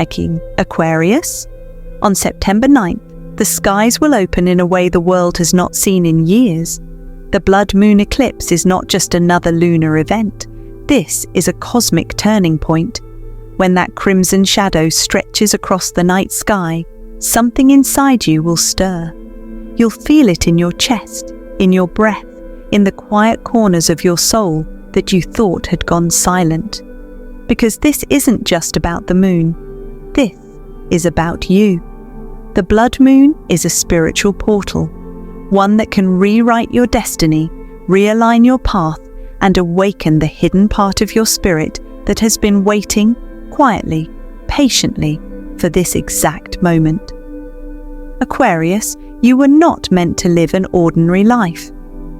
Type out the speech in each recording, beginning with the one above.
hiking, Aquarius. On September 9th, the skies will open in a way the world has not seen in years. The Blood Moon Eclipse is not just another lunar event. This is a cosmic turning point. When that crimson shadow stretches across the night sky, something inside you will stir. You'll feel it in your chest, in your breath, in the quiet corners of your soul that you thought had gone silent. Because this isn't just about the moon. This is about you. The blood moon is a spiritual portal, one that can rewrite your destiny, realign your path, and awaken the hidden part of your spirit that has been waiting quietly, patiently, for this exact moment. Aquarius, you were not meant to live an ordinary life.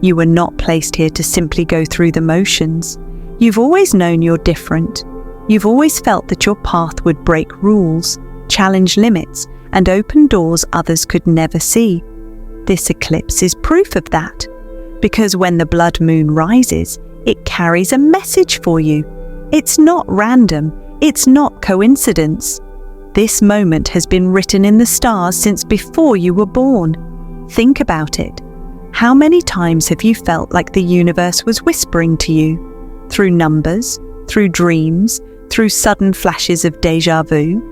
You were not placed here to simply go through the motions. You've always known you're different. You've always felt that your path would break rules, challenge limits, and open doors others could never see. This eclipse is proof of that, because when the blood moon rises, it carries a message for you. It's not random. It's not coincidence. This moment has been written in the stars since before you were born. Think about it. How many times have you felt like the universe was whispering to you? Through numbers, through dreams, through sudden flashes of déjà vu?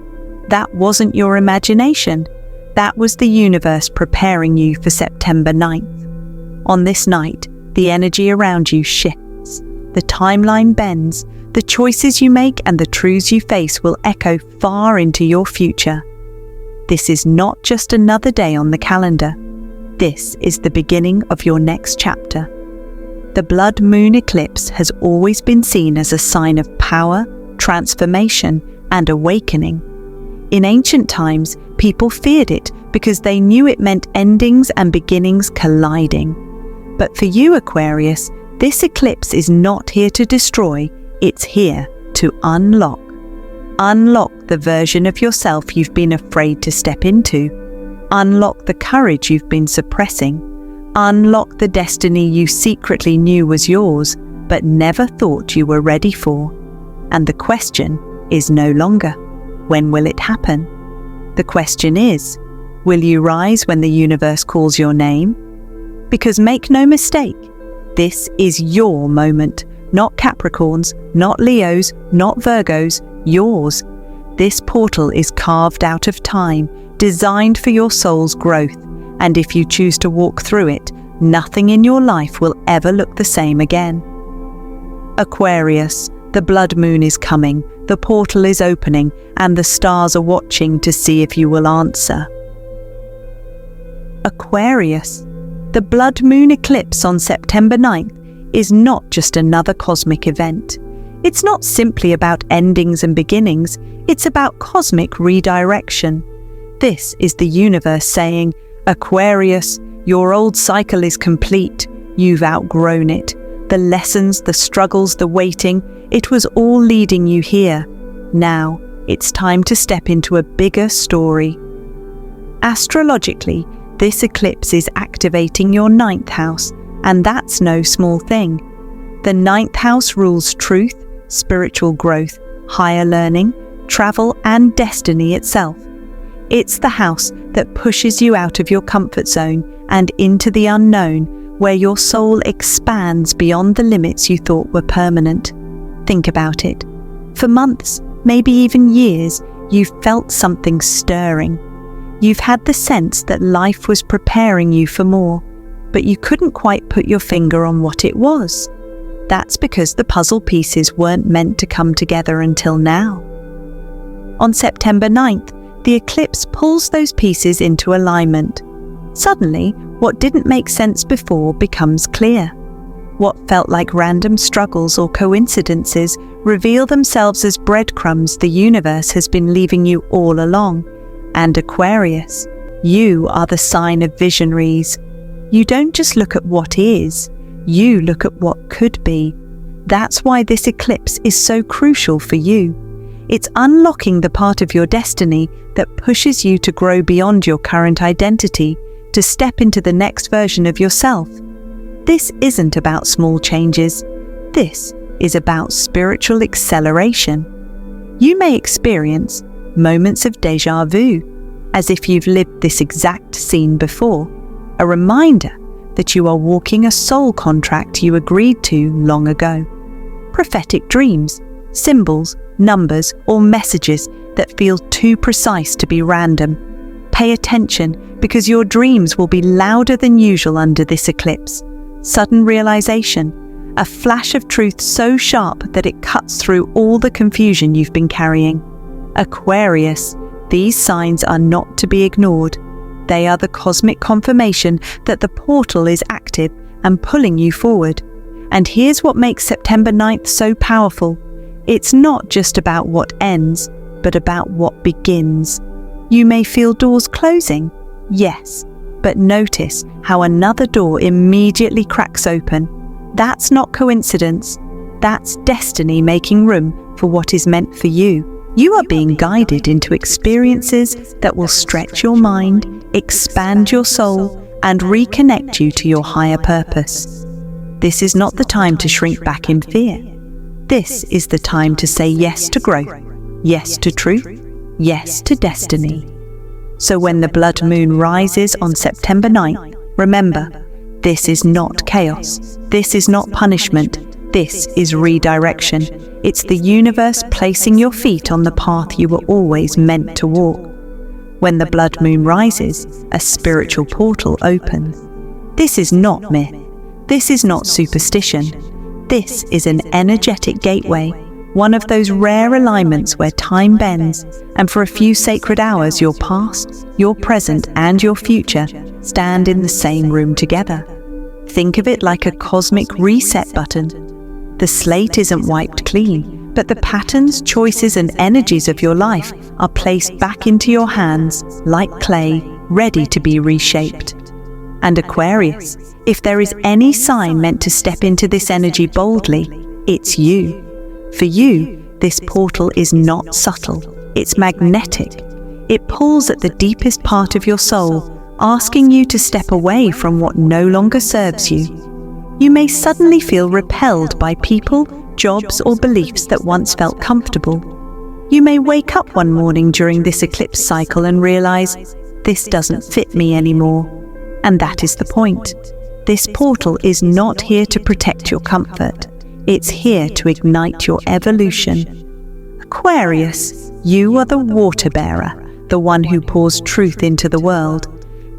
That wasn't your imagination. That was the universe preparing you for September 9th. On this night, the energy around you shifts. The timeline bends. The choices you make and the truths you face will echo far into your future. This is not just another day on the calendar. This is the beginning of your next chapter. The blood moon eclipse has always been seen as a sign of power, transformation, and awakening. In ancient times, people feared it because they knew it meant endings and beginnings colliding. But for you, Aquarius, this eclipse is not here to destroy. It's here to unlock. Unlock the version of yourself you've been afraid to step into. Unlock the courage you've been suppressing. Unlock the destiny you secretly knew was yours, but never thought you were ready for. And the question is no longer, when will it happen? The question is, will you rise when the universe calls your name? Because make no mistake, this is your moment. Not Capricorn's, not Leo's, not Virgo's, yours. This portal is carved out of time, designed for your soul's growth, and if you choose to walk through it, nothing in your life will ever look the same again. Aquarius, the blood moon is coming, the portal is opening, and the stars are watching to see if you will answer. Aquarius, the blood moon eclipse on September 9th is not just another cosmic event. It's not simply about endings and beginnings, it's about cosmic redirection. This is the universe saying, Aquarius, your old cycle is complete. You've outgrown it. The lessons, the struggles, the waiting, it was all leading you here. Now, it's time to step into a bigger story. Astrologically, this eclipse is activating your 9th house, and that's no small thing. The 9th house rules truth, spiritual growth, higher learning, travel, and destiny itself. It's the house that pushes you out of your comfort zone and into the unknown, where your soul expands beyond the limits you thought were permanent. Think about it. For months, maybe even years, you've felt something stirring. You've had the sense that life was preparing you for more, but you couldn't quite put your finger on what it was. That's because the puzzle pieces weren't meant to come together until now. On September 9th, the eclipse pulls those pieces into alignment. Suddenly, what didn't make sense before becomes clear. What felt like random struggles or coincidences reveal themselves as breadcrumbs the universe has been leaving you all along. And Aquarius, you are the sign of visionaries. You don't just look at what is, you look at what could be. That's why this eclipse is so crucial for you. It's unlocking the part of your destiny that pushes you to grow beyond your current identity, to step into the next version of yourself. This isn't about small changes. This is about spiritual acceleration. You may experience, moments of déjà vu, as if you've lived this exact scene before, a reminder that you are walking a soul contract you agreed to long ago. Prophetic dreams, symbols, numbers, or messages that feel too precise to be random. Pay attention, because your dreams will be louder than usual under this eclipse. Sudden realization, a flash of truth so sharp that it cuts through all the confusion you've been carrying. Aquarius, these signs are not to be ignored. They are the cosmic confirmation that the portal is active and pulling you forward. And here's what makes September 9th so powerful. It's not just about what ends, but about what begins. You may feel doors closing, yes, but notice how another door immediately cracks open. That's not coincidence. That's destiny making room for what is meant for you. You are being guided into experiences that will stretch your mind, expand your soul, and reconnect you to your higher purpose. This is not the time to shrink back in fear. This is the time to say yes to growth, yes to truth, yes to destiny. So when the blood moon rises on September 9th, remember, this is not chaos. This is not punishment. This is redirection. It's the universe placing your feet on the path you were always meant to walk. When the blood moon rises, a spiritual portal opens. This is not myth. This is not superstition. This is an energetic gateway, one of those rare alignments where time bends, and for a few sacred hours your past, your present, and your future stand in the same room together. Think of it like a cosmic reset button. The slate isn't wiped clean, but the patterns, choices, and energies of your life are placed back into your hands like clay, ready to be reshaped. And Aquarius, if there is any sign meant to step into this energy boldly, it's you. For you, this portal is not subtle, it's magnetic. It pulls at the deepest part of your soul, asking you to step away from what no longer serves you. You may suddenly feel repelled by people, jobs, or beliefs that once felt comfortable. You may wake up one morning during this eclipse cycle and realize, this doesn't fit me anymore. And that is the point. This portal is not here to protect your comfort. It's here to ignite your evolution. Aquarius, you are the water bearer, the one who pours truth into the world.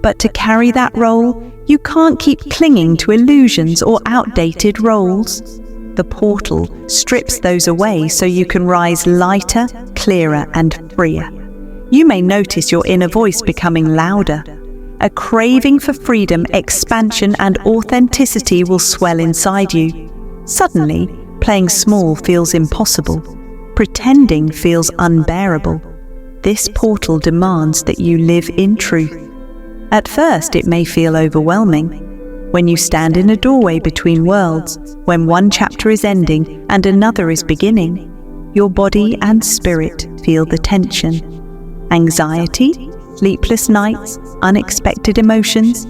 But to carry that role, you can't keep clinging to illusions or outdated roles. The portal strips those away so you can rise lighter, clearer, and freer. You may notice your inner voice becoming louder. A craving for freedom, expansion, and authenticity will swell inside you. Suddenly, playing small feels impossible. Pretending feels unbearable. This portal demands that you live in truth. At first, it may feel overwhelming. When you stand in a doorway between worlds, when one chapter is ending and another is beginning, your body and spirit feel the tension. Anxiety, sleepless nights, unexpected emotions,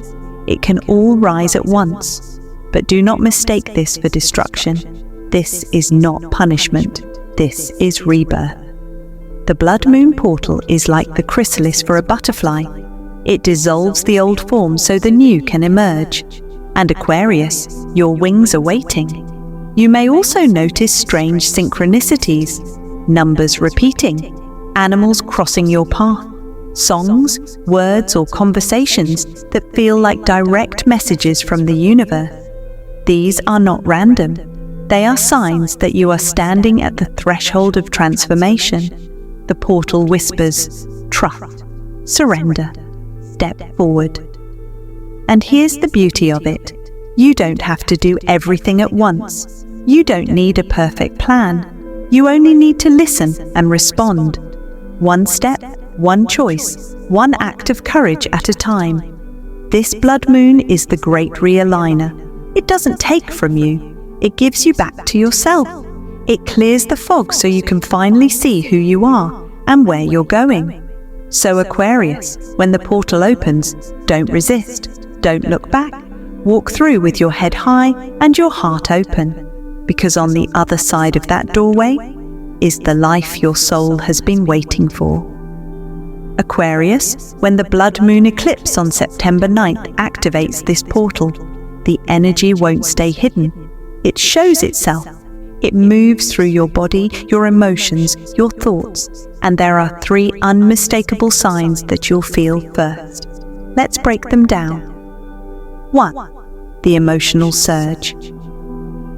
it can all rise at once. But do not mistake this for destruction. This is not punishment. This is rebirth. The blood moon portal is like the chrysalis for a butterfly. It dissolves the old form so the new can emerge. And Aquarius, your wings are waiting. You may also notice strange synchronicities, numbers repeating, animals crossing your path, songs, words, or conversations that feel like direct messages from the universe. These are not random. They are signs that you are standing at the threshold of transformation. The portal whispers, trust, surrender, step forward. And here's the beauty of it. You don't have to do everything at once. You don't need a perfect plan. You only need to listen and respond. One step, one choice, one act of courage at a time. This blood moon is the great realigner. It doesn't take from you. It gives you back to yourself. It clears the fog so you can finally see who you are and where you're going. So Aquarius, when the portal opens, don't resist, don't look back. Walk through with your head high and your heart open, because on the other side of that doorway is the life your soul has been waiting for. Aquarius, when the Blood Moon Eclipse on September 9th activates this portal, the energy won't stay hidden. It shows itself. It moves through your body, your emotions, your thoughts, and there are 3 unmistakable signs that you'll feel first. Let's break them down. 1. The emotional surge.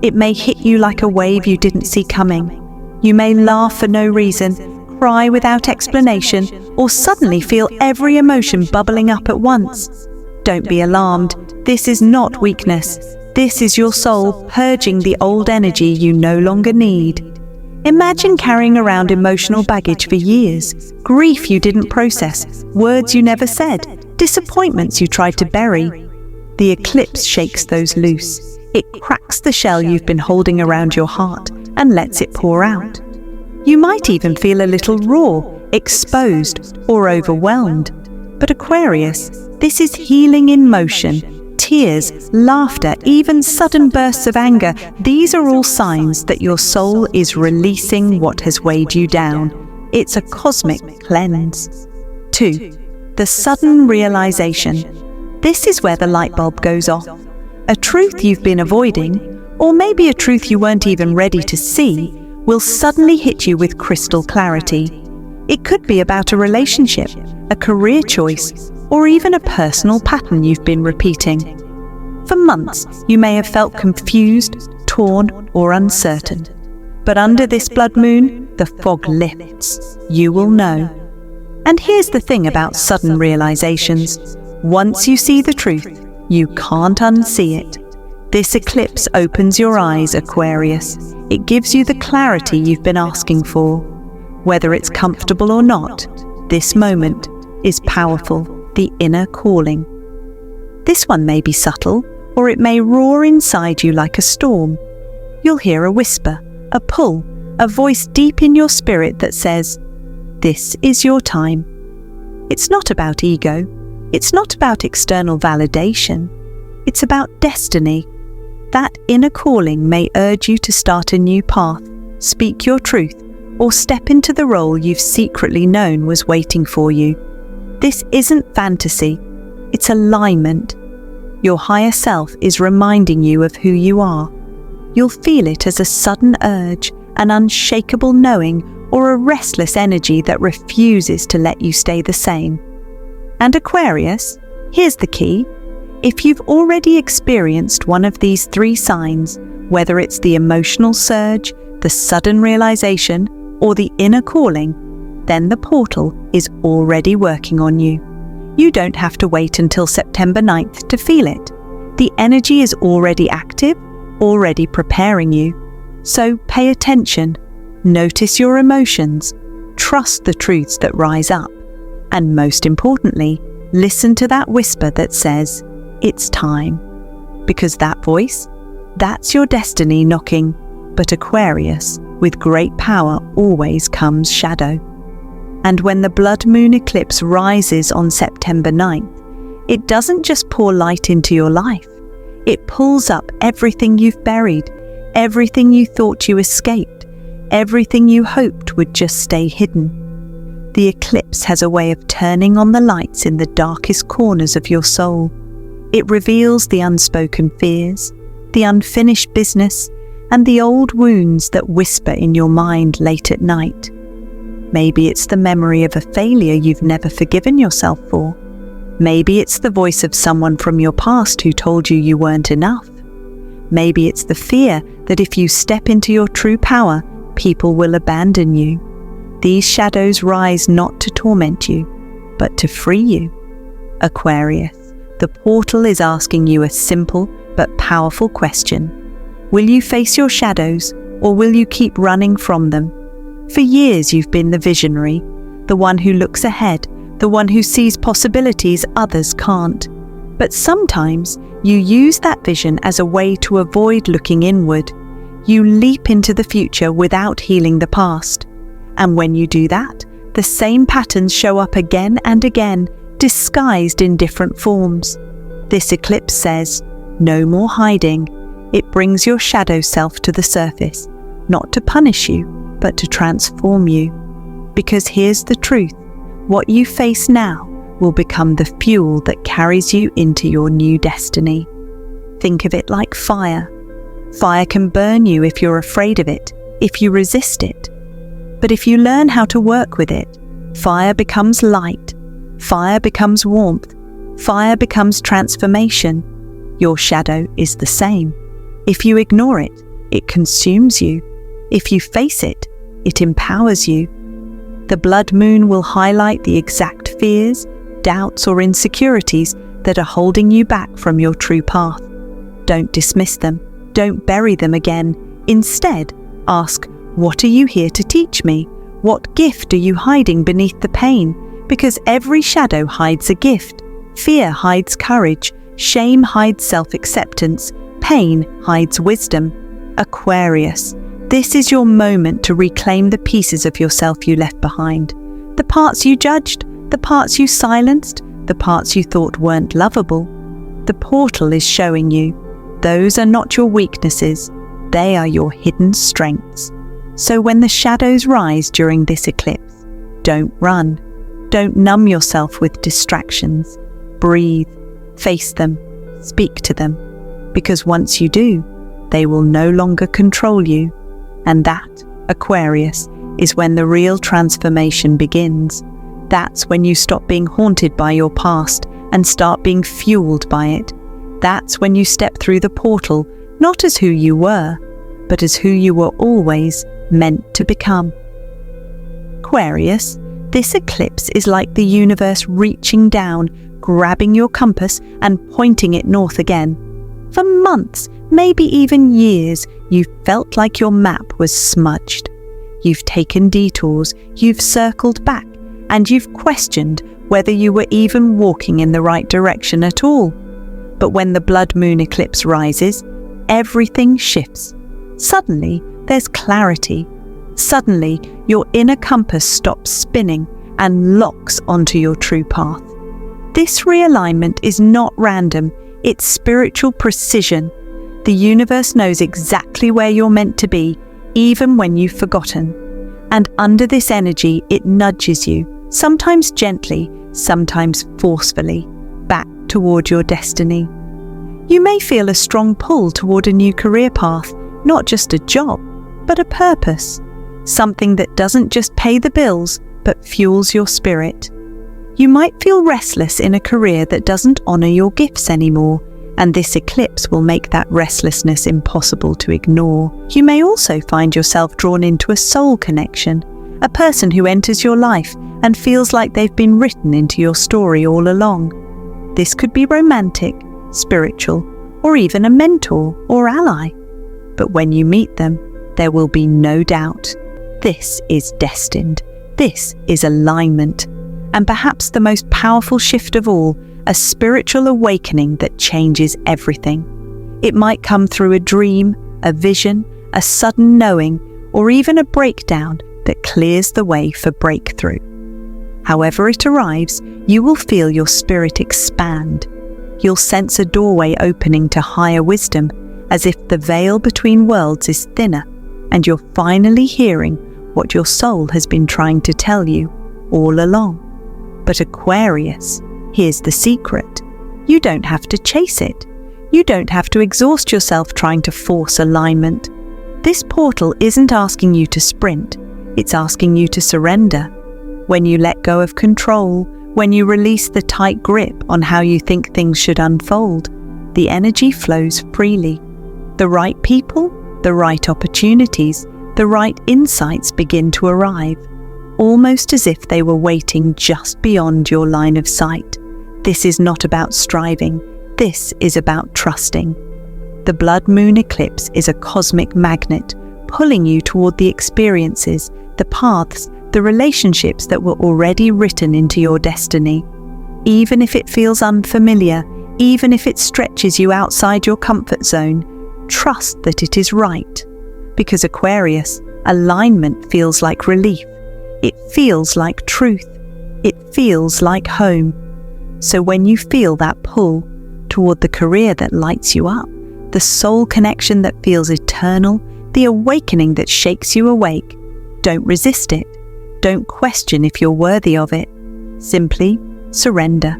It may hit you like a wave you didn't see coming. You may laugh for no reason, cry without explanation, or suddenly feel every emotion bubbling up at once. Don't be alarmed. This is not weakness. This is your soul purging the old energy you no longer need. Imagine carrying around emotional baggage for years, grief you didn't process, words you never said, disappointments you tried to bury. The eclipse shakes those loose. It cracks the shell you've been holding around your heart and lets it pour out. You might even feel a little raw, exposed, or overwhelmed. But Aquarius, this is healing in motion. Tears, laughter, even sudden bursts of anger, these are all signs that your soul is releasing what has weighed you down. It's a cosmic cleanse. 2. The sudden realization. This is where the light bulb goes off. A truth you've been avoiding, or maybe a truth you weren't even ready to see, will suddenly hit you with crystal clarity. It could be about a relationship, a career choice, or even a personal pattern you've been repeating. For months, you may have felt confused, torn, or uncertain. But under this blood moon, the fog lifts. You will know. And here's the thing about sudden realizations. Once you see the truth, you can't unsee it. This eclipse opens your eyes, Aquarius. It gives you the clarity you've been asking for. Whether it's comfortable or not, this moment is powerful, the inner calling. This one may be subtle, or it may roar inside you like a storm. You'll hear a whisper, a pull, a voice deep in your spirit that says, "This is your time." It's not about ego. It's not about external validation. It's about destiny. That inner calling may urge you to start a new path, speak your truth, or step into the role you've secretly known was waiting for you. This isn't fantasy. It's alignment. Your higher self is reminding you of who you are. You'll feel it as a sudden urge, an unshakable knowing, or a restless energy that refuses to let you stay the same. And Aquarius, here's the key. If you've already experienced one of these 3 signs, whether it's the emotional surge, the sudden realization, or the inner calling, then the portal is already working on you. You don't have to wait until September 9th to feel it. The energy is already active, already preparing you. So pay attention, notice your emotions, trust the truths that rise up, and most importantly, listen to that whisper that says, "It's time." Because that voice, that's your destiny knocking. But Aquarius, with great power always comes shadow. And when the blood moon eclipse rises on September 9th, it doesn't just pour light into your life. It pulls up everything you've buried, everything you thought you escaped, everything you hoped would just stay hidden. The eclipse has a way of turning on the lights in the darkest corners of your soul. It reveals the unspoken fears, the unfinished business, and the old wounds that whisper in your mind late at night. Maybe it's the memory of a failure you've never forgiven yourself for. Maybe it's the voice of someone from your past who told you you weren't enough. Maybe it's the fear that if you step into your true power, people will abandon you. These shadows rise not to torment you, but to free you. Aquarius, the portal is asking you a simple but powerful question. Will you face your shadows, or will you keep running from them? For years you've been the visionary, the one who looks ahead, the one who sees possibilities others can't. But sometimes you use that vision as a way to avoid looking inward. You leap into the future without healing the past. And when you do that, the same patterns show up again and again, disguised in different forms. This eclipse says, no more hiding. It brings your shadow self to the surface, not to punish you, but to transform you. Because here's the truth. What you face now will become the fuel that carries you into your new destiny. Think of it like fire. Fire can burn you if you're afraid of it, if you resist it. But if you learn how to work with it, fire becomes light, fire becomes warmth, fire becomes transformation. Your shadow is the same. If you ignore it, it consumes you. If you face it, it empowers you. The blood moon will highlight the exact fears, doubts, or insecurities that are holding you back from your true path. Don't dismiss them. Don't bury them again. Instead, ask, what are you here to teach me? What gift are you hiding beneath the pain? Because every shadow hides a gift. Fear hides courage. Shame hides self-acceptance. Pain hides wisdom. Aquarius, this is your moment to reclaim the pieces of yourself you left behind. The parts you judged, the parts you silenced, the parts you thought weren't lovable. The portal is showing you. Those are not your weaknesses, they are your hidden strengths. So when the shadows rise during this eclipse, don't run. Don't numb yourself with distractions. Breathe, face them, speak to them. Because once you do, they will no longer control you. And that, Aquarius, is when the real transformation begins. That's when you stop being haunted by your past and start being fueled by it. That's when you step through the portal, not as who you were, but as who you were always meant to become. Aquarius, this eclipse is like the universe reaching down, grabbing your compass and pointing it north again. For months, maybe even years, you've felt like your map was smudged. You've taken detours, you've circled back, and you've questioned whether you were even walking in the right direction at all. But when the blood moon eclipse rises, everything shifts. Suddenly, there's clarity. Suddenly, your inner compass stops spinning and locks onto your true path. This realignment is not random, it's spiritual precision. The universe knows exactly where you're meant to be, even when you've forgotten. And under this energy, it nudges you, sometimes gently, sometimes forcefully, back toward your destiny. You may feel a strong pull toward a new career path, not just a job, but a purpose. Something that doesn't just pay the bills, but fuels your spirit. You might feel restless in a career that doesn't honor your gifts anymore, and this eclipse will make that restlessness impossible to ignore. You may also find yourself drawn into a soul connection, a person who enters your life and feels like they've been written into your story all along. This could be romantic, spiritual, or even a mentor or ally. But when you meet them, there will be no doubt. This is destined. This is alignment. And perhaps the most powerful shift of all, a spiritual awakening that changes everything. It might come through a dream, a vision, a sudden knowing, or even a breakdown that clears the way for breakthrough. However it arrives, you will feel your spirit expand. You'll sense a doorway opening to higher wisdom, as if the veil between worlds is thinner, and you're finally hearing what your soul has been trying to tell you all along. But Aquarius, here's the secret. You don't have to chase it. You don't have to exhaust yourself trying to force alignment. This portal isn't asking you to sprint, it's asking you to surrender. When you let go of control, when you release the tight grip on how you think things should unfold, the energy flows freely. The right people, the right opportunities, the right insights begin to arrive, almost as if they were waiting just beyond your line of sight. This is not about striving, this is about trusting. The blood moon eclipse is a cosmic magnet, pulling you toward the experiences, the paths, the relationships that were already written into your destiny. Even if it feels unfamiliar, even if it stretches you outside your comfort zone, trust that it is right. Because Aquarius, alignment feels like relief. It feels like truth. It feels like home. So when you feel that pull toward the career that lights you up, the soul connection that feels eternal, the awakening that shakes you awake, don't resist it. Don't question if you're worthy of it. Simply surrender.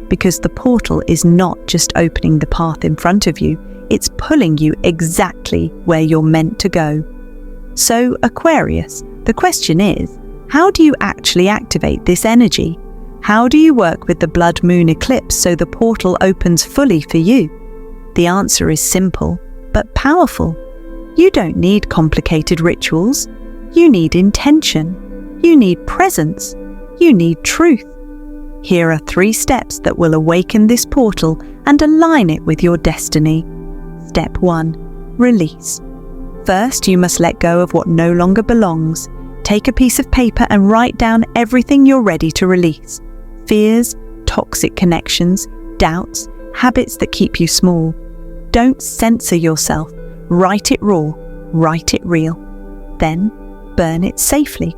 Because the portal is not just opening the path in front of you, it's pulling you exactly where you're meant to go. So, Aquarius, the question is, how do you actually activate this energy? How do you work with the Blood Moon Eclipse so the portal opens fully for you? The answer is simple, but powerful. You don't need complicated rituals. You need intention. You need presence. You need truth. Here are 3 steps that will awaken this portal and align it with your destiny. Step 1. Release. First, you must let go of what no longer belongs. Take a piece of paper and write down everything you're ready to release. Fears, toxic connections, doubts, habits that keep you small. Don't censor yourself. Write it raw. Write it real. Then, burn it safely.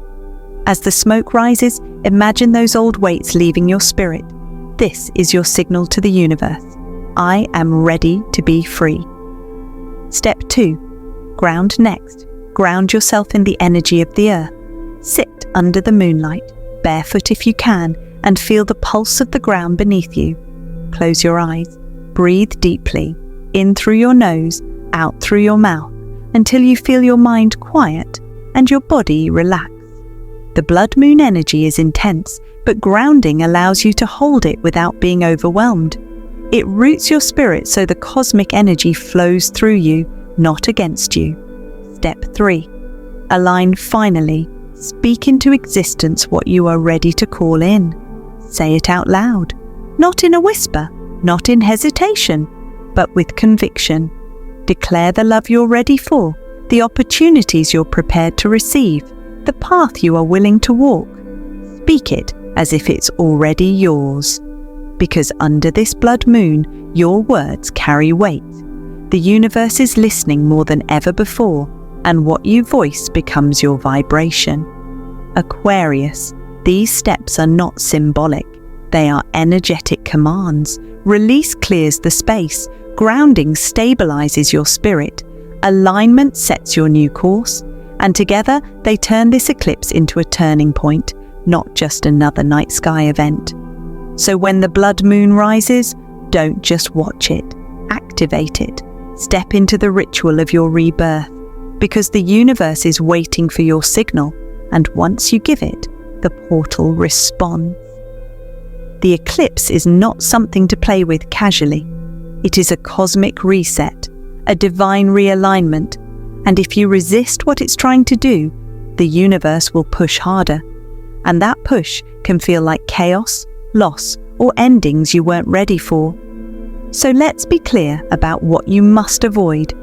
As the smoke rises, imagine those old weights leaving your spirit. This is your signal to the universe. I am ready to be free. Step 2. Ground next. Ground yourself in the energy of the earth. Sit under the moonlight, barefoot if you can, and feel the pulse of the ground beneath you. Close your eyes. Breathe deeply, in through your nose, out through your mouth, until you feel your mind quiet and your body relax. The blood moon energy is intense, but grounding allows you to hold it without being overwhelmed. It roots your spirit so the cosmic energy flows through you, not against you. Step 3. Align finally. Speak into existence what you are ready to call in. Say it out loud, not in a whisper, not in hesitation, but with conviction. Declare the love you're ready for, the opportunities you're prepared to receive, the path you are willing to walk. Speak it as if it's already yours. Because under this blood moon, your words carry weight. The universe is listening more than ever before, and what you voice becomes your vibration. Aquarius, these steps are not symbolic. They are energetic commands. Release clears the space. Grounding stabilizes your spirit. Alignment sets your new course. And together, they turn this eclipse into a turning point, not just another night sky event. So when the blood moon rises, don't just watch it. Activate it. Step into the ritual of your rebirth. Because the universe is waiting for your signal, and once you give it, the portal responds. The eclipse is not something to play with casually. It is a cosmic reset, a divine realignment, and if you resist what it's trying to do, the universe will push harder. And that push can feel like chaos, loss, or endings you weren't ready for. So let's be clear about what you must avoid.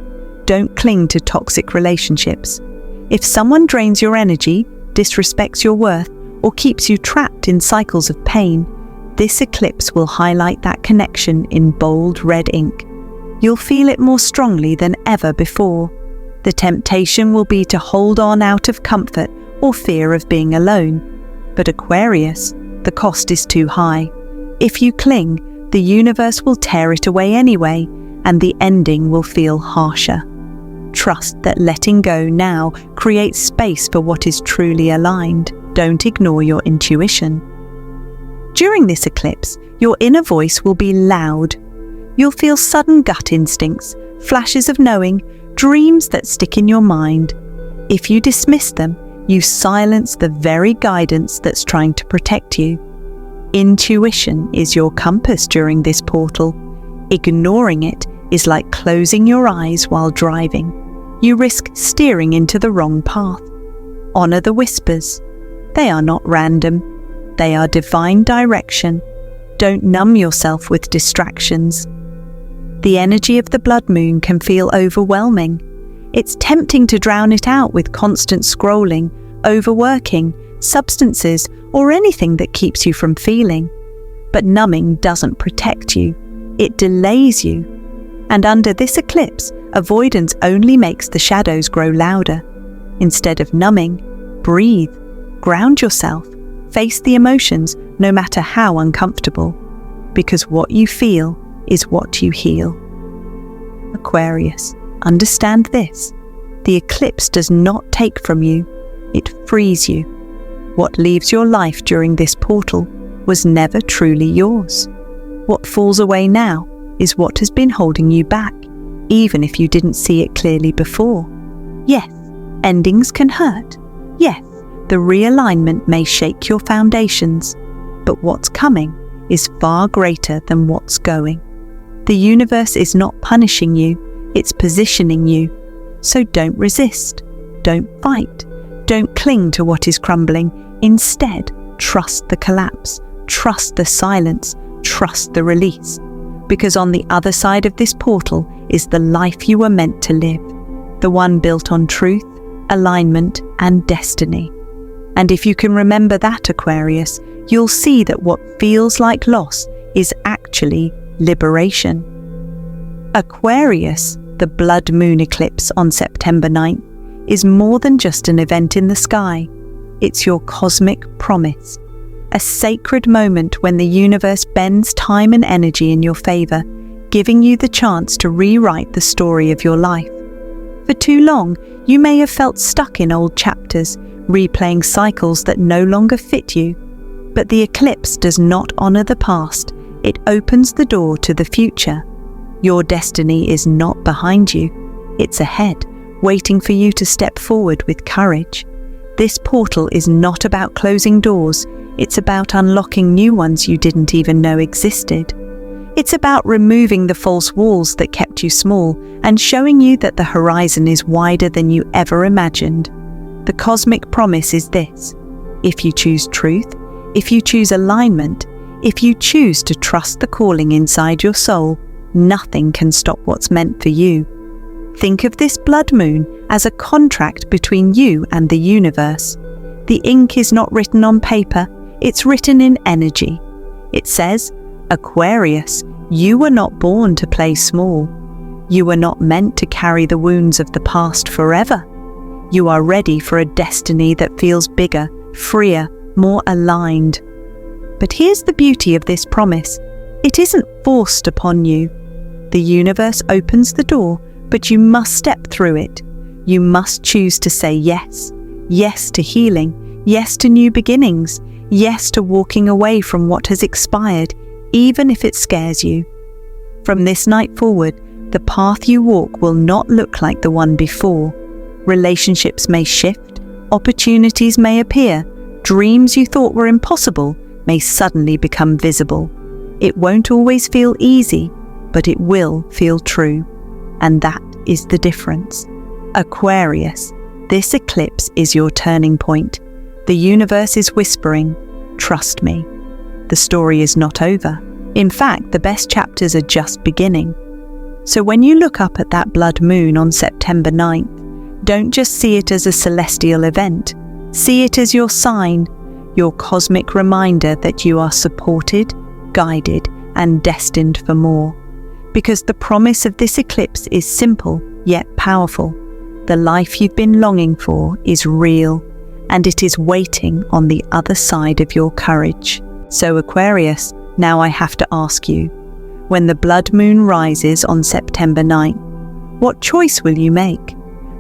Don't cling to toxic relationships. If someone drains your energy, disrespects your worth, or keeps you trapped in cycles of pain, this eclipse will highlight that connection in bold red ink. You'll feel it more strongly than ever before. The temptation will be to hold on out of comfort or fear of being alone. But Aquarius, the cost is too high. If you cling, the universe will tear it away anyway, and the ending will feel harsher. Trust that letting go now creates space for what is truly aligned. Don't ignore your intuition. During this eclipse, your inner voice will be loud. You'll feel sudden gut instincts, flashes of knowing, dreams that stick in your mind. If you dismiss them, you silence the very guidance that's trying to protect you. Intuition is your compass during this portal. Ignoring it is like closing your eyes while driving. You risk steering into the wrong path. Honor the whispers. They are not random. They are divine direction. Don't numb yourself with distractions. The energy of the blood moon can feel overwhelming. It's tempting to drown it out with constant scrolling, overworking, substances, or anything that keeps you from feeling. But numbing doesn't protect you. It delays you. And under this eclipse, avoidance only makes the shadows grow louder. Instead of numbing, breathe, ground yourself, face the emotions no matter how uncomfortable. Because what you feel is what you heal. Aquarius, understand this. The eclipse does not take from you, it frees you. What leaves your life during this portal was never truly yours. What falls away now is what has been holding you back, even if you didn't see it clearly before. Yes, endings can hurt. Yes, the realignment may shake your foundations, but what's coming is far greater than what's going. The universe is not punishing you, it's positioning you. So don't resist, don't fight, don't cling to what is crumbling. Instead, trust the collapse, trust the silence, trust the release. Because on the other side of this portal is the life you were meant to live, the one built on truth, alignment, and destiny. And if you can remember that, Aquarius, you'll see that what feels like loss is actually liberation. Aquarius, the Blood Moon Eclipse on September 9th, is more than just an event in the sky. It's your cosmic promise, a sacred moment when the universe bends time and energy in your favor, giving you the chance to rewrite the story of your life. For too long, you may have felt stuck in old chapters, replaying cycles that no longer fit you. But the eclipse does not honor the past, it opens the door to the future. Your destiny is not behind you, it's ahead, waiting for you to step forward with courage. This portal is not about closing doors, it's about unlocking new ones you didn't even know existed. It's about removing the false walls that kept you small and showing you that the horizon is wider than you ever imagined. The cosmic promise is this: if you choose truth, if you choose alignment, if you choose to trust the calling inside your soul, nothing can stop what's meant for you. Think of this blood moon as a contract between you and the universe. The ink is not written on paper, it's written in energy. It says, Aquarius, you were not born to play small. You were not meant to carry the wounds of the past forever. You are ready for a destiny that feels bigger, freer, more aligned. But here's the beauty of this promise. It isn't forced upon you. The universe opens the door, but you must step through it. You must choose to say yes. Yes to healing. Yes to new beginnings. Yes to walking away from what has expired, even if it scares you. From this night forward, the path you walk will not look like the one before. Relationships may shift, opportunities may appear, dreams you thought were impossible may suddenly become visible. It won't always feel easy, but it will feel true. And that is the difference. Aquarius, this eclipse is your turning point. The universe is whispering, trust me. The story is not over. In fact, the best chapters are just beginning. So when you look up at that blood moon on September 9th, don't just see it as a celestial event. See it as your sign, your cosmic reminder that you are supported, guided, and destined for more. Because the promise of this eclipse is simple yet powerful. The life you've been longing for is real, and it is waiting on the other side of your courage. So Aquarius, now I have to ask you, when the blood moon rises on September 9th, what choice will you make?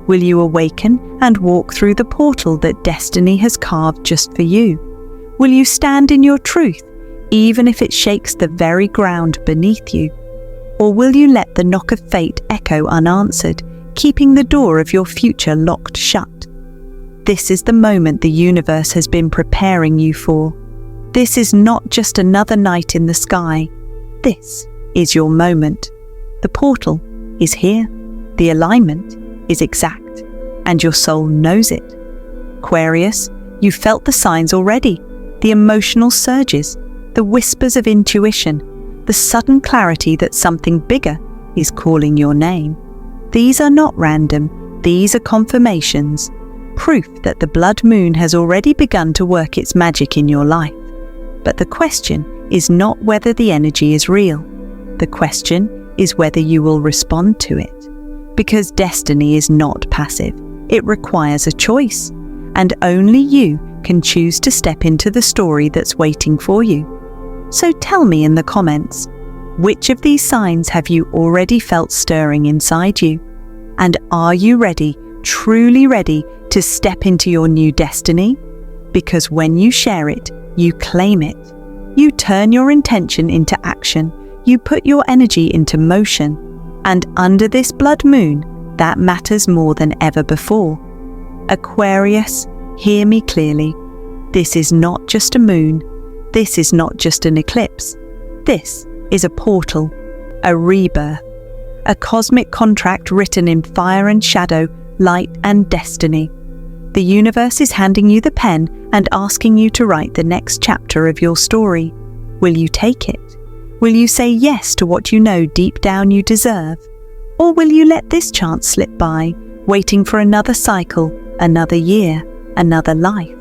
Will you awaken and walk through the portal that destiny has carved just for you? Will you stand in your truth, even if it shakes the very ground beneath you? Or will you let the knock of fate echo unanswered, keeping the door of your future locked shut? This is the moment the universe has been preparing you for. This is not just another night in the sky. This is your moment. The portal is here. The alignment is exact, and your soul knows it. Aquarius, you felt the signs already, the emotional surges, the whispers of intuition, the sudden clarity that something bigger is calling your name. These are not random, these are confirmations, proof that the blood moon has already begun to work its magic in your life. But the question is not whether the energy is real. The question is whether you will respond to it. Because destiny is not passive. It requires a choice, and only you can choose to step into the story that's waiting for you. So tell me in the comments, which of these signs have you already felt stirring inside you? And are you ready, truly ready, to step into your new destiny? Because when you share it, you claim it. You turn your intention into action. You put your energy into motion. And under this blood moon, that matters more than ever before. Aquarius, hear me clearly. This is not just a moon. This is not just an eclipse. This is a portal, a rebirth, a cosmic contract written in fire and shadow, light and destiny. The universe is handing you the pen and asking you to write the next chapter of your story. Will you take it? Will you say yes to what you know deep down you deserve? Or will you let this chance slip by, waiting for another cycle, another year, another life?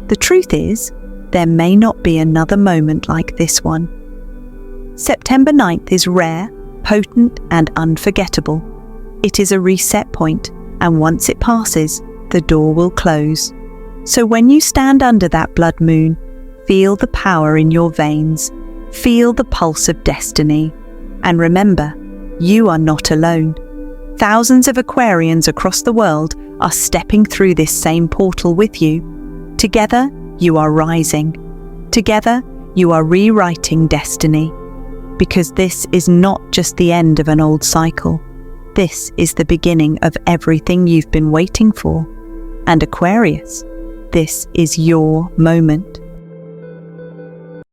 The truth is, there may not be another moment like this one. September 9th is rare, potent and unforgettable. It is a reset point, and once it passes, the door will close. So when you stand under that blood moon, feel the power in your veins, feel the pulse of destiny, and remember, you are not alone. Thousands of Aquarians across the world are stepping through this same portal with you. Together, you are rising. Together, you are rewriting destiny. Because this is not just the end of an old cycle. This is the beginning of everything you've been waiting for. And Aquarius, this is your moment.